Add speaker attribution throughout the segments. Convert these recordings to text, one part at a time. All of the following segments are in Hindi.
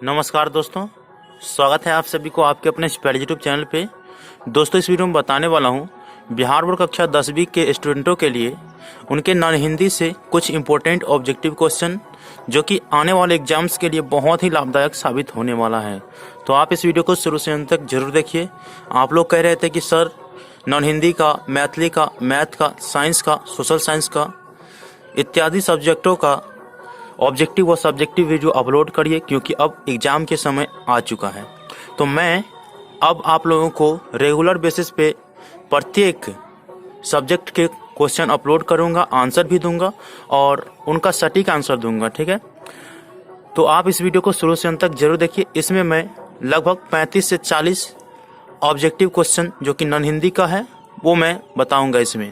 Speaker 1: नमस्कार दोस्तों, स्वागत है आप सभी को आपके अपने स्टडी यूट्यूब चैनल पे। दोस्तों, इस वीडियो में बताने वाला हूँ बिहार बोर्ड कक्षा 10वीं के स्टूडेंटों के लिए उनके नॉन हिंदी से कुछ इम्पोर्टेंट ऑब्जेक्टिव क्वेश्चन जो कि आने वाले एग्जाम्स के लिए बहुत ही लाभदायक साबित होने वाला है। तो आप इस वीडियो को शुरू से अंत तक जरूर देखिए। आप लोग कह रहे थे कि सर नॉन हिंदी का, मैथिली का, मैथ का, साइंस का, सोशल साइंस का इत्यादि सब्जेक्टों का ऑब्जेक्टिव और सब्जेक्टिव वीडियो अपलोड करिए, क्योंकि अब एग्ज़ाम के समय आ चुका है। तो मैं अब आप लोगों को रेगुलर बेसिस पे प्रत्येक सब्जेक्ट के क्वेश्चन अपलोड करूंगा, आंसर भी दूंगा और उनका सटीक आंसर दूंगा, ठीक है। तो आप इस वीडियो को शुरू से अंत तक जरूर देखिए। इसमें मैं लगभग 35 से 40 ऑब्जेक्टिव क्वेश्चन जो कि नॉन हिंदी का है वो मैं बताऊंगा इसमें।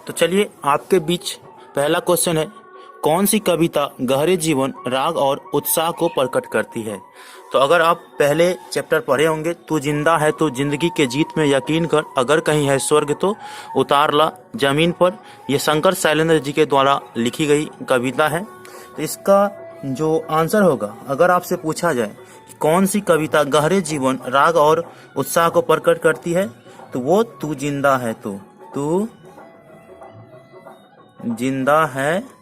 Speaker 1: तो चलिए, आपके बीच पहला क्वेश्चन है, कौन सी कविता गहरे जीवन, राग और उत्साह को प्रकट करती है। तो अगर आप पहले चैप्टर पढ़े होंगे, तू जिंदा है तो जिंदगी के जीत में यकीन कर, अगर कहीं है स्वर्ग तो उतार ला जमीन पर, यह शंकर शैलेंद्र जी के द्वारा लिखी गई कविता है। तो इसका जो आंसर होगा, अगर आपसे पूछा जाए कौन सी कविता गहरे जीवन, राग और उत्साह को प्रकट करती है, तो वो तू जिंदा है तो, तू जिंदा है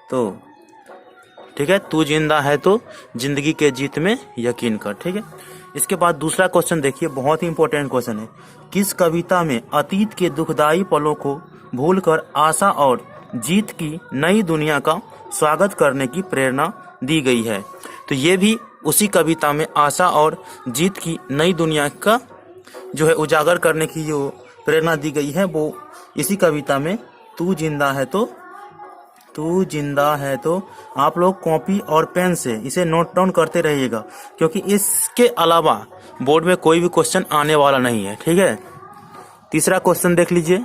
Speaker 1: तो, ठीक है, तू जिंदा है तो जिंदगी के जीत में यकीन कर, ठीक है। इसके बाद दूसरा क्वेश्चन देखिए, बहुत ही इंपॉर्टेंट क्वेश्चन है, किस कविता में अतीत के दुखदाई पलों को भूलकर आशा और जीत की नई दुनिया का स्वागत करने की प्रेरणा दी गई है। तो ये भी उसी कविता में आशा और जीत की नई दुनिया का जो है उजागर करने की जो प्रेरणा दी गई है, वो इसी कविता में तू जिंदा है तो, तू जिंदा है तो। आप लोग कॉपी और पेन से इसे नोट डाउन करते रहिएगा, क्योंकि इसके अलावा बोर्ड में कोई भी क्वेश्चन आने वाला नहीं है, ठीक है। तीसरा क्वेश्चन देख लीजिए,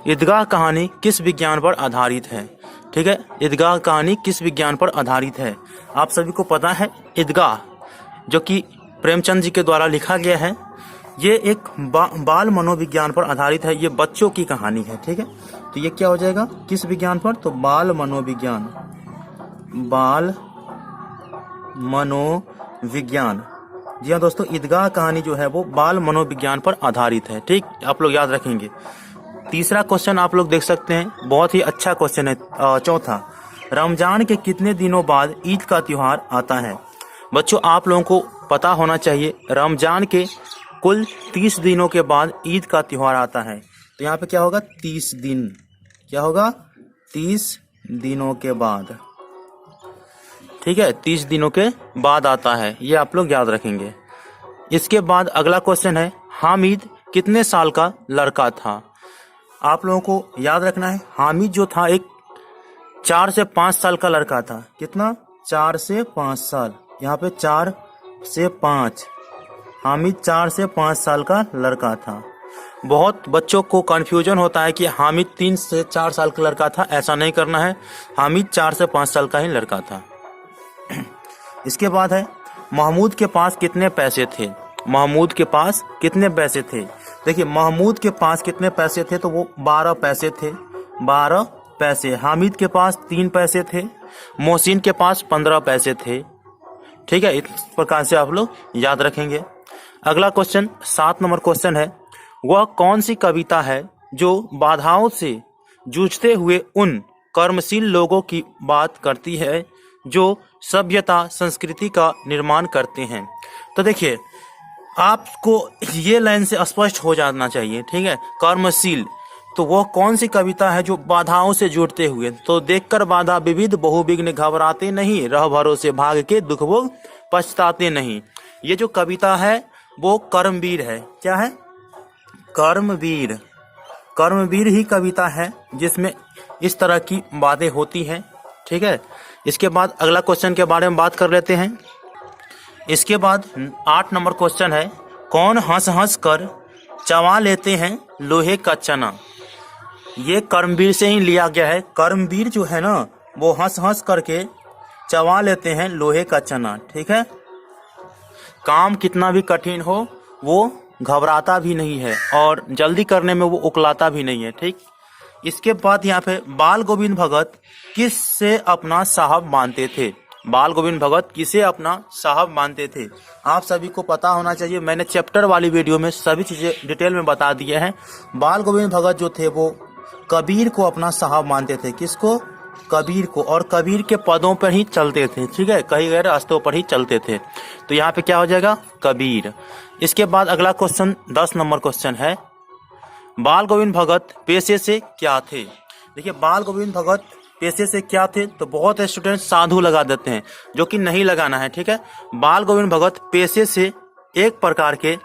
Speaker 1: ईदगाह कहानी किस विज्ञान पर आधारित है, ठीक है। ईदगाह कहानी किस विज्ञान पर आधारित है। आप सभी को पता है ईदगाह जो कि प्रेमचंद जी के द्वारा लिखा गया है, ये एक बाल मनोविज्ञान पर आधारित है। ये बच्चों की कहानी है, ठीक है। तो ये क्या हो जाएगा, किस विज्ञान पर, तो बाल मनोविज्ञान, बाल मनोविज्ञान। जी हाँ दोस्तों, ईदगाह कहानी जो है वो बाल मनोविज्ञान पर आधारित है, ठीक, आप लोग याद रखेंगे। तीसरा क्वेश्चन आप लोग देख सकते हैं, बहुत ही अच्छा क्वेश्चन है। चौथा, रमजान के कितने दिनों बाद ईद का त्योहार आता है। बच्चों, आप लोगों को पता होना चाहिए रमजान के कुल 30 दिनों के बाद ईद का त्योहार आता है। तो यहाँ पे क्या होगा, 30 दिन, क्या होगा, 30 दिनों के बाद, ठीक है, 30 दिनों के बाद आता है, ये आप लोग याद रखेंगे। इसके बाद अगला क्वेश्चन है, हामिद कितने साल का लड़का था। आप लोगों को याद रखना है, हामिद जो था एक 4 से 5 साल का लड़का था। कितना, 4 से 5 साल, यहाँ पे 4 से 5, हामिद 4 से 5 साल का लड़का था। बहुत बच्चों को कंफ्यूजन होता है कि हामिद 3 से 4 साल का लड़का था, ऐसा नहीं करना है, हामिद 4 से 5 साल का ही लड़का था। इसके बाद है, महमूद के पास कितने पैसे थे। महमूद के पास कितने पैसे थे। देखिए, महमूद के पास कितने पैसे थे, तो वो 12 पैसे थे, 12 पैसे। हामिद के पास 3 पैसे थे, मोहसिन के पास 15 पैसे थे, ठीक है। इस प्रकार से आप लोग याद रखेंगे। अगला क्वेश्चन 7 नंबर क्वेश्चन है, वह कौन सी कविता है जो बाधाओं से जूझते हुए उन कर्मशील लोगों की बात करती है जो सभ्यता संस्कृति का निर्माण करते हैं। तो देखिए, आपको ये लाइन से स्पष्ट हो जाना चाहिए, ठीक है, कर्मशील, तो वो कौन सी कविता है जो बाधाओं से जुड़ते हुए। तो देखकर बाधा विविध बहुविघ्न घबराते नहीं, रह भरोसे भाग के दुख भोग पछताते नहीं। ये जो कविता है वो कर्मवीर है। क्या है, कर्मवीर। कर्मवीर ही कविता है जिसमें इस तरह की बातें होती हैं, ठीक है। इसके बाद अगला क्वेश्चन के बारे में बात कर लेते हैं। इसके बाद 8 नंबर क्वेश्चन है, कौन हंस हंस कर चबा लेते हैं लोहे का चना। ये कर्मवीर से ही लिया गया है। कर्मवीर जो है ना, वो हंस हंस करके चबा लेते हैं लोहे का चना, ठीक है। काम कितना भी कठिन हो वो घबराता भी नहीं है और जल्दी करने में वो उकलाता भी नहीं है, ठीक। इसके बाद यहाँ पे बाल गोविंद भगत किस से अपना साहब मानते थे। बाल गोविंद भगत किसे अपना साहब मानते थे? आप सभी को पता होना चाहिए, मैंने चैप्टर वाली वीडियो में सभी चीजें डिटेल में बता दिए हैं। बाल गोविंद भगत जो थे वो कबीर को अपना साहब मानते थे। किसको? कबीर को। और कबीर के पदों पर ही चलते थे, ठीक है, कहीं गए रास्तों पर ही चलते थे। तो यहाँ पे क्या हो जाएगा? कबीर। इसके बाद अगला क्वेश्चन 10 नंबर क्वेश्चन है, बाल गोविंद भगत पेशे से क्या थे? देखिए, बाल गोविंद भगत पेशे से क्या थे? तो बहुत स्टूडेंट साधु लगा देते हैं, जो कि नहीं लगाना है, ठीक है। बाल गोविंद भगत पेशे से एक प्रकार के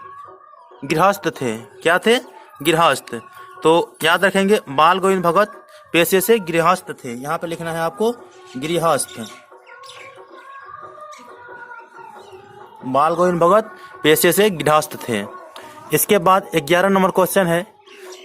Speaker 1: गृहस्थ थे। क्या थे? गृहस्थ। तो याद रखेंगे, बाल गोविंद भगत पेशे से गृहस्थ थे। यहाँ पे लिखना है आपको गृहस्थ। बाल गोविंद भगत पेशे से गृहस्थ थे। इसके बाद 11 नंबर क्वेश्चन है,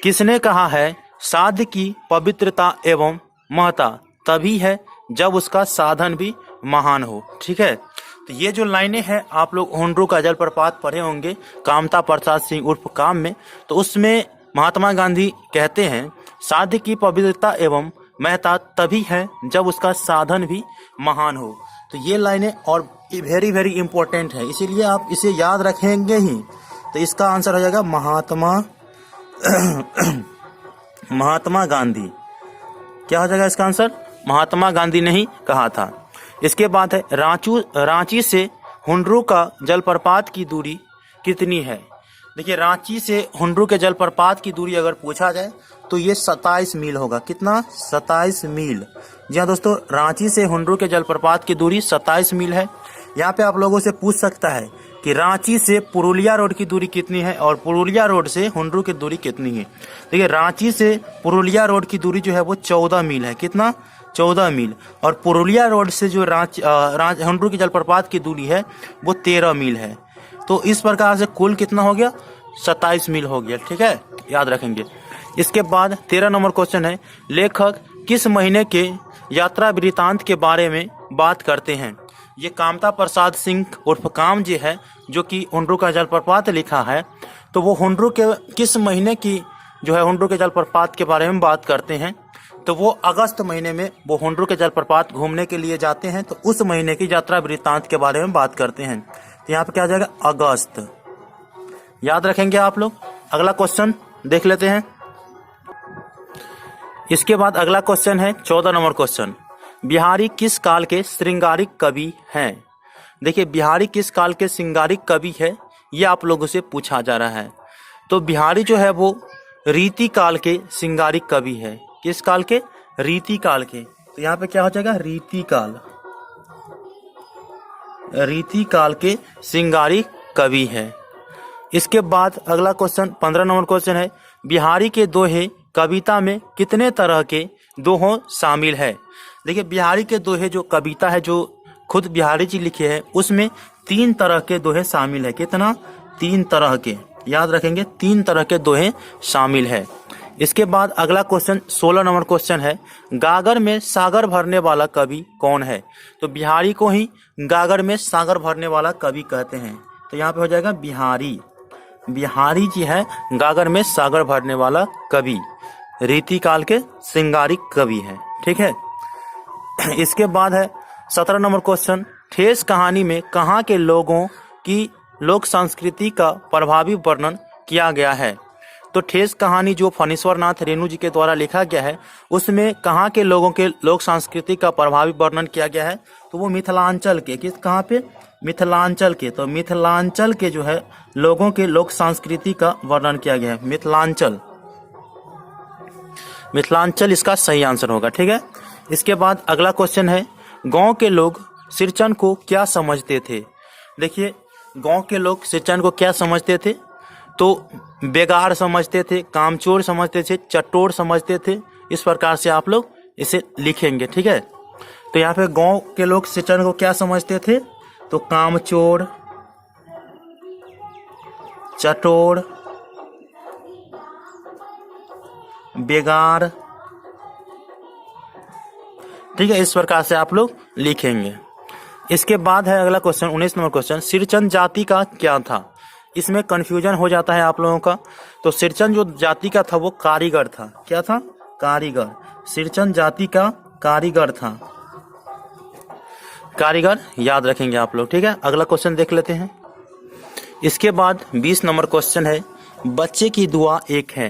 Speaker 1: किसने कहा है साध्य की पवित्रता एवं महत्ता तभी है जब उसका साधन भी महान हो? ठीक है, तो ये जो लाइनें हैं आप लोग हुंड्रू का जलप्रपात पढ़े होंगे कामता प्रसाद सिंह उर्फ काम में। तो उसमें महात्मा गांधी कहते हैं साध्य की पवित्रता एवं महत्ता तभी है जब उसका साधन भी महान हो। तो ये लाइनें और वेरी वेरी इंपॉर्टेंट है, इसीलिए आप इसे याद रखेंगे ही। तो इसका आंसर हो जाएगा महात्मा गांधी। क्या हो जाएगा इसका आंसर? महात्मा गांधी ने ही कहा था। इसके बाद है रांची से हुंड्रू का जलप्रपात की दूरी कितनी है? देखिए, रांची से हुंड्रू के जलप्रपात की दूरी अगर पूछा जाए तो ये 27 मील होगा। कितना? 27 मील। जी हाँ दोस्तों, रांची से हुंड्रू के जलप्रपात की दूरी 27 मील है। यहाँ पे आप लोगों से पूछ सकता है कि रांची से पुरुलिया रोड की दूरी कितनी है और पुरुलिया रोड से हुंड्रू की दूरी कितनी है। देखिए, रांची से पुरुलिया रोड की दूरी जो है वो 14 मील है। कितना? 14 मील। और पुरुलिया रोड से जो हुंड्रू की जलप्रपात की दूरी है वो 13 मील है। तो इस प्रकार से कुल कितना हो गया? 27 मील हो गया, ठीक है, याद रखेंगे। इसके बाद 13 नंबर क्वेश्चन है, लेखक किस महीने के यात्रा वृत्तांत के बारे में बात करते हैं? ये कामता प्रसाद सिंह उर्फ काम जी है जो कि हुंड्रू का जलप्रपात लिखा है। तो वो हुंड्रू के किस महीने की जो है हुंड्रू के जलप्रपात के बारे में बात करते हैं? तो वो अगस्त महीने में वो हुंड्रू के जलप्रपात घूमने के लिए जाते हैं। तो उस महीने की यात्रा वृत्तांत के बारे में बात करते हैं। तो यहाँ पे क्या आ जाएगा? अगस्त। याद रखेंगे आप लोग। अगला क्वेश्चन देख लेते हैं। इसके बाद अगला क्वेश्चन है 14 नंबर क्वेश्चन, बिहारी किस काल के श्रृंगारिक कवि हैं? देखिए, बिहारी किस काल के श्रृंगारिक कवि है ये आप लोगों से पूछा जा रहा है। तो बिहारी जो है वो रीति काल के श्रृंगारिक कवि है। किस काल के? रीति काल के। तो यहाँ पे क्या हो जाएगा? रीति काल। रीति काल के श्रृंगारिक कवि है। इसके बाद अगला क्वेश्चन 15 नंबर क्वेश्चन है, बिहारी के दोहे कविता में कितने तरह के दोहों शामिल है? देखिए, बिहारी के दोहे जो कविता है जो खुद बिहारी जी लिखे हैं उसमें 3 तरह के दोहे शामिल है। कितना? 3 तरह के। याद रखेंगे, 3 तरह के दोहे शामिल है। इसके बाद अगला क्वेश्चन 16 नंबर क्वेश्चन है, गागर में सागर भरने वाला कवि कौन है? तो बिहारी को ही गागर में सागर भरने वाला कवि कहते हैं। तो यहाँ पे हो जाएगा बिहारी। बिहारी जी है गागर में सागर भरने वाला कवि, रीति काल के श्रृंगारिक कवि है, ठीक है। इसके बाद है 17 नंबर क्वेश्चन, ठेस कहानी में कहाँ के लोगों की लोक संस्कृति का प्रभावी वर्णन किया गया है? तो ठेस कहानी जो फणीश्वर नाथ रेणु जी के द्वारा लिखा गया है उसमें कहाँ के लोगों के लोक संस्कृति का प्रभावी वर्णन किया गया है? तो वो मिथिलांचल के। किस कहाँ पे? मिथिलांचल के। तो मिथिलांचल के जो है लोगों के लोक संस्कृति का वर्णन किया गया है। मिथिलांचल, मिथिलांचल इसका सही आंसर होगा, ठीक है। इसके बाद अगला क्वेश्चन है, गांव के लोग सिरचन को क्या समझते थे? देखिए, गांव के लोग सिरचन को क्या समझते थे? तो बेगार समझते थे, कामचोर समझते थे, चटोर समझते थे। इस प्रकार से आप लोग इसे लिखेंगे, ठीक है। तो यहाँ पे गांव के लोग सिरचन को क्या समझते थे? तो कामचोर, चटोर, बेगार, ठीक है। इस प्रकार से आप लोग लिखेंगे। इसके बाद है अगला क्वेश्चन 19 नंबर क्वेश्चन, सिरचन जाति का क्या था? इसमें कंफ्यूजन हो जाता है आप लोगों का। तो सिरचन जो जाति का था वो कारीगर था। क्या था? कारीगर। सिरचन जाति का कारीगर था। कारीगर याद रखेंगे आप लोग, ठीक है। अगला क्वेश्चन देख लेते हैं। इसके बाद 20 नंबर क्वेश्चन है, बच्चे की दुआ एक है।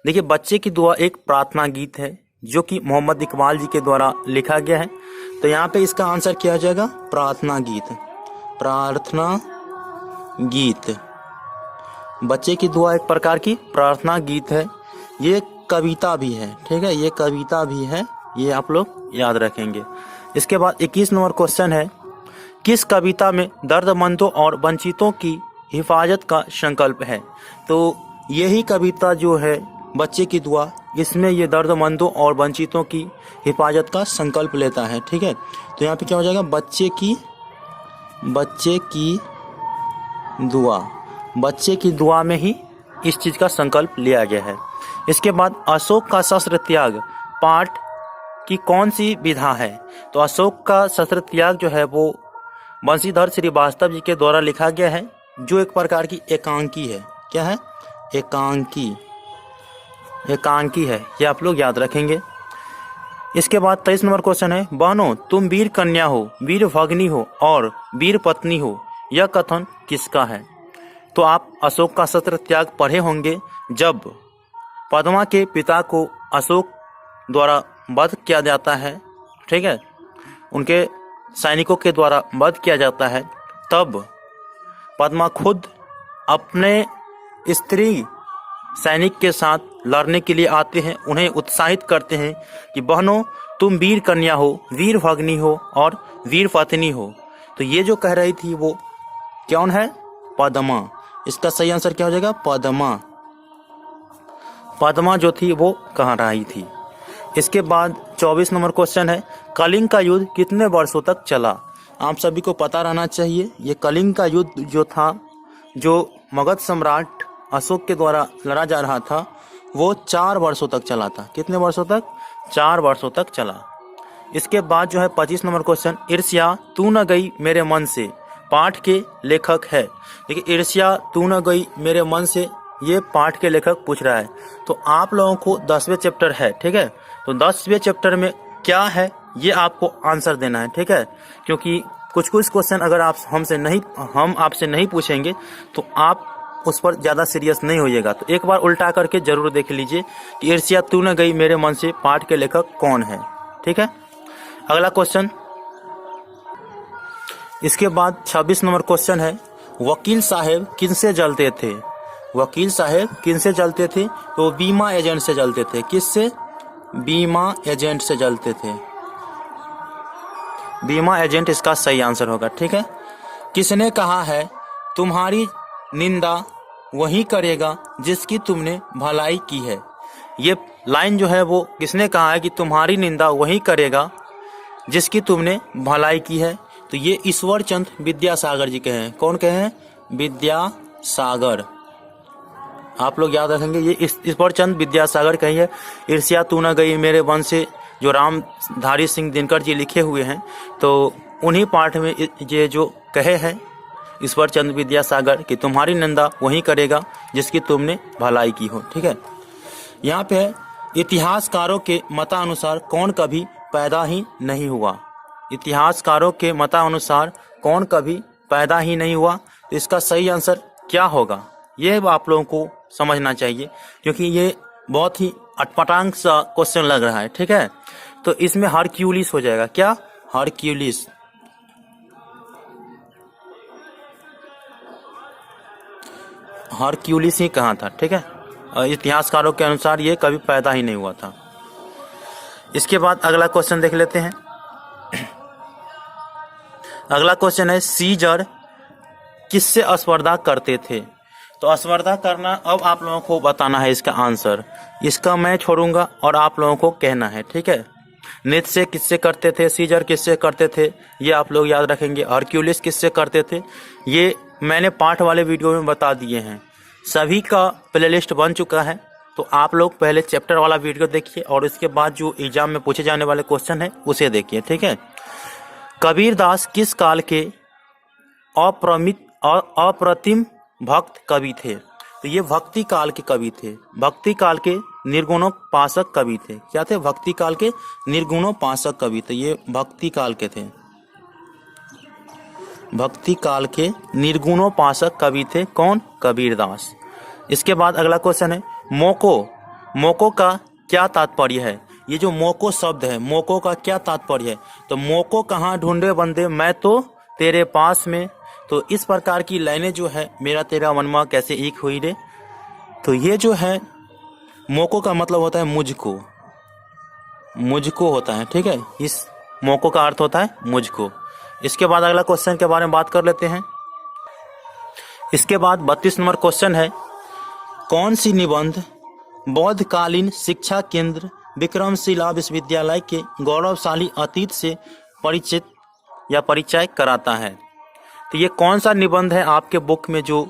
Speaker 1: देखिए, बच्चे की दुआ एक प्रार्थना गीत है जो कि मोहम्मद इकबाल जी के द्वारा लिखा गया है। तो यहाँ पे इसका आंसर क्या हो जाएगा? प्रार्थना गीत। प्रार्थना गीत। बच्चे की दुआ एक प्रकार की प्रार्थना गीत है। ये कविता भी है, ठीक है, ये कविता भी है, ये आप लोग याद रखेंगे। इसके बाद 21 नंबर क्वेश्चन है, किस कविता में दर्दमंदों और वंचितों की हिफाजत का संकल्प है? तो यही कविता जो है बच्चे की दुआ, इसमें ये दर्दमंदों और वंचितों की हिफाजत का संकल्प लेता है, ठीक है। तो यहाँ पे क्या हो जाएगा? बच्चे की दुआ में ही इस चीज का संकल्प लिया गया है। इसके बाद अशोक का शस्त्र त्याग पाठ की कौन सी विधा है? तो अशोक का शस्त्र त्याग जो है वो बंशीधर श्रीवास्तव जी के द्वारा लिखा गया है, जो एक प्रकार की एकांकी है। क्या है? एकांकी है, ये आप लोग याद रखेंगे। इसके बाद 23 नंबर क्वेश्चन है, बहनों तुम वीर कन्या हो, वीर भगनी हो और वीर पत्नी हो, यह कथन किसका है? तो आप अशोक का शस्त्र त्याग पढ़े होंगे, जब पद्मा के पिता को अशोक द्वारा वध किया जाता है, ठीक है, उनके सैनिकों के द्वारा वध किया जाता है, तब पद्मा खुद अपने स्त्री सैनिक के साथ लड़ने के लिए आते हैं, उन्हें उत्साहित करते हैं कि बहनों तुम वीर कन्या हो, वीर भगनी हो और वीर पत्नी हो। तो ये जो कह रही थी वो कौन है? पद्मा। इसका सही आंसर क्या हो जाएगा? पद्मा जो थी वो कह रही थी। इसके बाद 24 नंबर क्वेश्चन है, कलिंग का युद्ध कितने वर्षों तक चला? आप सभी को पता रहना चाहिए, ये कलिंग का युद्ध जो था, जो मगध सम्राट अशोक के द्वारा लड़ा जा रहा था, वो 4 वर्षों तक चला था। कितने वर्षों तक? 4 वर्षों तक चला। इसके बाद जो है 25 नंबर क्वेश्चन, ईर्ष्या तू न गई मेरे मन से, पाठ के लेखक है। देखिए, ईर्ष्या तू न गई मेरे मन से, ये पाठ के लेखक पूछ रहा है। तो आप लोगों को 10वें चैप्टर है, ठीक है, तो 10वें चैप्टर में क्या है ये आपको आंसर देना है, ठीक है। क्योंकि कुछ क्वेश्चन अगर हम आपसे नहीं पूछेंगे तो आप उस पर ज़्यादा सीरियस नहीं होइएगा। तो एक बार उल्टा करके जरूर देख लीजिए कि ईर्ष्या तू न गई मेरे मन से पाठ के लेखक कौन है, ठीक है। अगला क्वेश्चन, इसके बाद 26 नंबर क्वेश्चन है, वकील साहब किनसे जलते थे? वकील साहब किनसे जलते थे? तो बीमा एजेंट से जलते थे। किससे? बीमा एजेंट से जलते थे। बीमा एजेंट इसका सही आंसर होगा, ठीक है। किसने कहा है तुम्हारी निंदा वही करेगा जिसकी तुमने भलाई की है? ये लाइन जो है वो किसने कहा है कि तुम्हारी निंदा वही करेगा जिसकी तुमने भलाई की है? तो ये ईश्वर चंद्र विद्यासागर जी कहे हैं। कौन कहे हैं? विद्यासागर। आप लोग याद रखेंगे, ये ईश्वर चंद्र विद्यासागर कही है। ईर्ष्या तू न गई मेरे वन से जो रामधारी सिंह दिनकर जी लिखे हुए हैं, तो उन्हीं पाठ में ये जो कहे हैं ईश्वर चंद्र विद्यासागर कि तुम्हारी निंदा वही करेगा जिसकी तुमने भलाई की हो, ठीक है। यहाँ पे है, इतिहासकारों के मतानुसार कौन कभी पैदा ही नहीं हुआ? इतिहासकारों के मतानुसार कौन कभी पैदा ही नहीं हुआ? तो इसका सही आंसर क्या होगा ये आप लोगों को समझना चाहिए, क्योंकि ये बहुत ही अटपटांग सा क्वेश्चन लग रहा है, ठीक है। तो इसमें हरक्यूलिस हो जाएगा। क्या? हरक्यूलिस। हरक्यूलिस ही कहा था, ठीक है। इतिहासकारों के अनुसार ये कभी पैदा ही नहीं हुआ था। इसके बाद अगला क्वेश्चन देख लेते हैं। अगला क्वेश्चन है, सीजर किससे स्पर्धा करते थे? तो स्पर्धा करना अब आप लोगों को बताना है इसका आंसर। इसका मैं छोड़ूंगा और आप लोगों को कहना है, ठीक है। नित्शे किससे करते थे? सीजर किससे करते थे? ये आप लोग याद रखेंगे। हरक्यूलिस किससे करते थे? ये मैंने पाठ वाले वीडियो में बता दिए हैं। सभी का प्लेलिस्ट बन चुका है, तो आप लोग पहले चैप्टर वाला वीडियो देखिए और इसके बाद जो एग्जाम में पूछे जाने वाले क्वेश्चन है उसे देखिए, ठीक है। कबीरदास किस काल के अप्रतिम भक्त कवि थे? तो ये भक्ति काल के कवि थे। भक्ति काल के निर्गुणोपासक कवि थे। क्या थे? भक्ति काल के निर्गुणोपासक कवि थे। ये भक्ति काल के थे। भक्ति काल के निर्गुणोपासक कवि थे कौन? कबीरदास। इसके बाद अगला क्वेश्चन है मोको। मोको का क्या तात्पर्य है? ये जो मोको शब्द है, मोको का क्या तात्पर्य है? तो मोको कहाँ ढूंढे बंदे, मैं तो तेरे पास में। तो इस प्रकार की लाइनें जो है, मेरा तेरा मनवा कैसे एक हुई रे, तो ये जो है मोको का मतलब होता है मुझको, मुझको होता है, ठीक है। इस मोको का अर्थ होता है मुझको। इसके बाद अगला क्वेश्चन के बारे में बात कर लेते हैं। इसके बाद 32 नंबर क्वेश्चन है कौन सी निबंध बौद्धकालीन शिक्षा केंद्र विक्रमशिला विश्वविद्यालय के गौरवशाली अतीत से परिचित या परिचय कराता है? तो ये कौन सा निबंध है आपके बुक में जो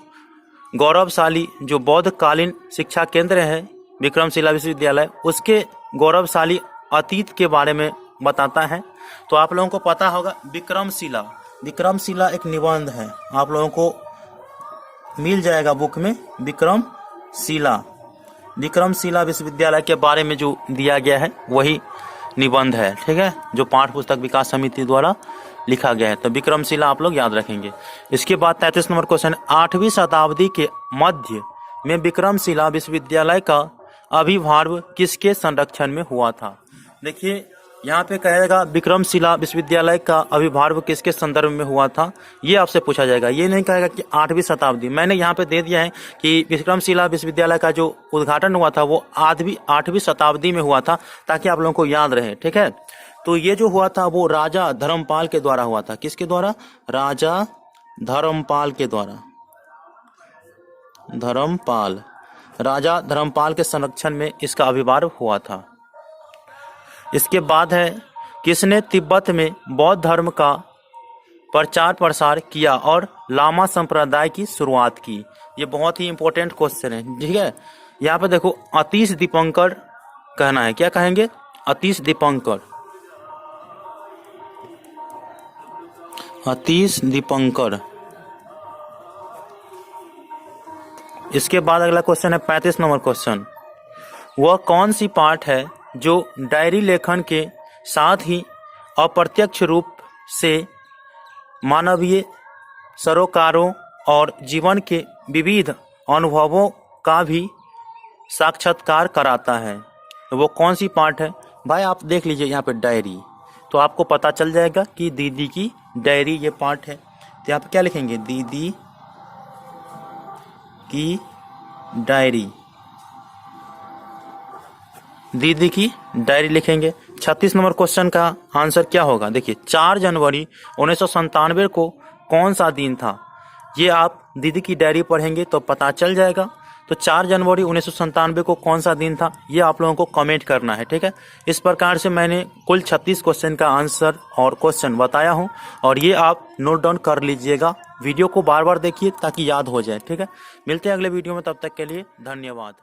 Speaker 1: गौरवशाली, जो बौद्धकालीन शिक्षा केंद्र है विक्रमशिला विश्वविद्यालय, उसके गौरवशाली अतीत के बारे में बताता है? तो आप लोगों को पता होगा विक्रमशिला, विक्रमशिला एक निबंध है, आप लोगों को मिल जाएगा बुक में। विक्रमशिला, विक्रमशिला विश्वविद्यालय के बारे में जो दिया गया है वही निबंध है, ठीक है, जो पाठ्य पुस्तक विकास समिति द्वारा लिखा गया है। तो विक्रमशिला आप लोग याद रखेंगे। इसके बाद 33 नंबर क्वेश्चन, 8वीं शताब्दी के मध्य में विक्रमशिला विश्वविद्यालय का आविर्भाव किसके संरक्षण में हुआ था? देखिए यहाँ पे कहेगा विक्रमशिला विश्वविद्यालय का आविर्भाव किसके संदर्भ में हुआ था, ये आपसे पूछा जाएगा। ये नहीं कहेगा कि 8वीं शताब्दी, मैंने यहाँ पे दे दिया है कि विक्रमशिला विश्वविद्यालय का जो उद्घाटन हुआ था वो 8वीं शताब्दी में हुआ था, ताकि आप लोगों को याद रहे, ठीक है। तो ये जो हुआ था वो राजा धर्मपाल के द्वारा हुआ था। किसके द्वारा? राजा धर्मपाल के द्वारा। धर्मपाल, राजा धर्मपाल के संरक्षण में इसका आविर्भाव हुआ था। इसके बाद है किसने तिब्बत में बौद्ध धर्म का प्रचार प्रसार किया और लामा संप्रदाय की शुरुआत की? ये बहुत ही इंपॉर्टेंट क्वेश्चन है, ठीक है। यहाँ पे देखो अतीश दीपंकर कहना है, क्या कहेंगे? अतीश दीपंकर, अतीश दीपंकर। इसके बाद अगला क्वेश्चन है 35 नंबर क्वेश्चन, वह कौन सी पाठ है जो डायरी लेखन के साथ ही अप्रत्यक्ष रूप से मानवीय सरोकारों और जीवन के विविध अनुभवों का भी साक्षात्कार कराता है? वो कौन सी पाठ है? भाई आप देख लीजिए यहाँ पे डायरी, तो आपको पता चल जाएगा कि दीदी की डायरी ये पाठ है। तो यहाँ पे क्या लिखेंगे? दीदी की डायरी, दीदी की डायरी लिखेंगे। 36 नंबर क्वेश्चन का आंसर क्या होगा? देखिए 4 जनवरी 1997 को कौन सा दिन था? ये आप दीदी की डायरी पढ़ेंगे तो पता चल जाएगा। तो 4 जनवरी 1997 को कौन सा दिन था, ये आप लोगों को कमेंट करना है, ठीक है। इस प्रकार से मैंने कुल 36 क्वेश्चन का आंसर और क्वेश्चन बताया हूँ, और ये आप नोट डाउन कर लीजिएगा। वीडियो को बार बार देखिए ताकि याद हो जाए, ठीक है। मिलते हैं अगले वीडियो में, तब तक के लिए धन्यवाद।